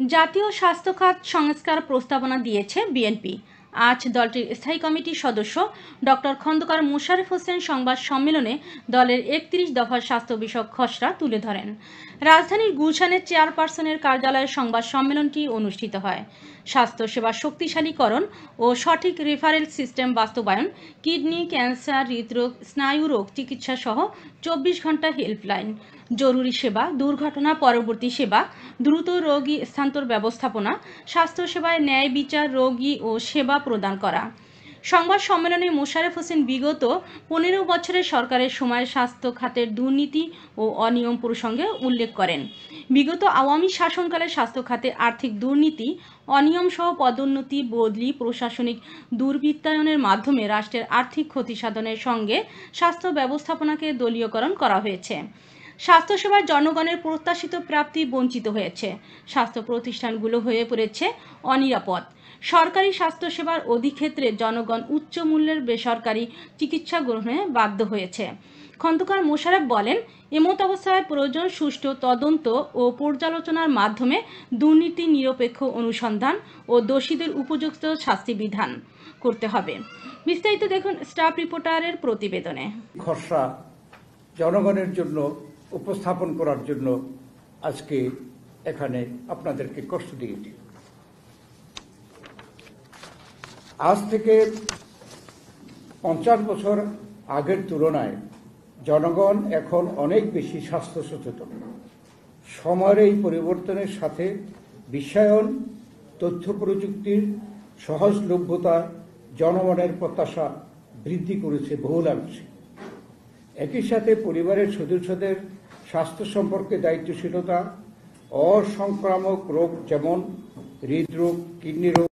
জাতীয় স্বাস্থ্য খাত সংস্কার প্রস্তাবনা দিয়েছে বিএনপি। আজ দলটির স্থায়ী কমিটির সদস্য ডক্টর খন্দকার মোশাররফ হোসেন সংবাদ সম্মেলনে দলের ৩১ দফার স্বাস্থ্য বিষয়ক খসড়া তুলে ধরেন। রাজধানীর গুলশানের চেয়ারপারসনের কার্যালয়ে সংবাদ সম্মেলনটি অনুষ্ঠিত হয়। স্বাস্থ্যসেবা শক্তিশালীকরণ ও সঠিক রেফারেল সিস্টেম বাস্তবায়ন, কিডনি, ক্যান্সার, হৃদরোগ, স্নায়ুরোগ চিকিৎসা সহ ২৪ ঘন্টা হেল্পলাইন, জরুরি সেবা, দুর্ঘটনা পরবর্তী সেবা, দ্রুত রোগী স্থানান্তর ব্যবস্থাপনা, স্বাস্থ্যসেবায় ন্যায় বিচার, রোগী ও সেবা প্রদান করা। সংবাদ সম্মেলনে মোশাররফ হোসেন বিগত ১৫ বছরের সরকারের সময় স্বাস্থ্য খাতের দুর্নীতি ও অনিয়ম প্রসঙ্গে উল্লেখ করেন। বিগত আওয়ামী শাসনকালে স্বাস্থ্য খাতে আর্থিক দুর্নীতি, অনিয়ম সহ পদোন্নতি, বদলি, প্রশাসনিক দুর্বৃত্তায়নের মাধ্যমে রাষ্ট্রের আর্থিক ক্ষতি সাধনের সঙ্গে স্বাস্থ্য ব্যবস্থাপনাকে দলীয়করণ করা হয়েছে। স্বাস্থ্যসেবার জনগণের প্রত্যাশিত প্রাপ্তি বঞ্চিত হয়েছে। স্বাস্থ্য প্রতিষ্ঠানগুলো হয়ে পড়েছে অনিরাপদ। সরকারি স্বাস্থ্যসেবার অধিক্ষেত্রে জনগণ উচ্চ মূল্যের বেসরকারি চিকিৎসা গ্রহণে বাধ্য হয়েছে। খন্দকার মোশাররফ বলেন, এমত অবস্থায় প্রয়োজন সুষ্ঠু তদন্ত ও পর্যালোচনার মাধ্যমে দুর্নীতি নিরপেক্ষ অনুসন্ধান ও দোষীদের উপযুক্ত শাস্তি বিধান করতে হবে। বিস্তারিত দেখুন স্টাফ রিপোর্টারের প্রতিবেদনে। খসড়া জনগণের জন্য উপস্থাপন করার জন্য আজকে এখানে আপনাদেরকে কষ্ট দিয়েছি। আজ থেকে ৫০ বছর আগের তুলনায় জনগণ এখন অনেক বেশি স্বাস্থ্য সচেতন। সময়ের এই পরিবর্তনের সাথে বিশ্বায়ন, তথ্য প্রযুক্তির সহজলভ্যতা জনগণের প্রত্যাশা বৃদ্ধি করেছে বহুলাংশে। একই সাথে পরিবারের সদস্যদের স্বাস্থ্য সম্পর্কে দায়িত্বশীলতা, অসংক্রামক রোগ যেমন হৃদরোগ, কিডনি রোগ,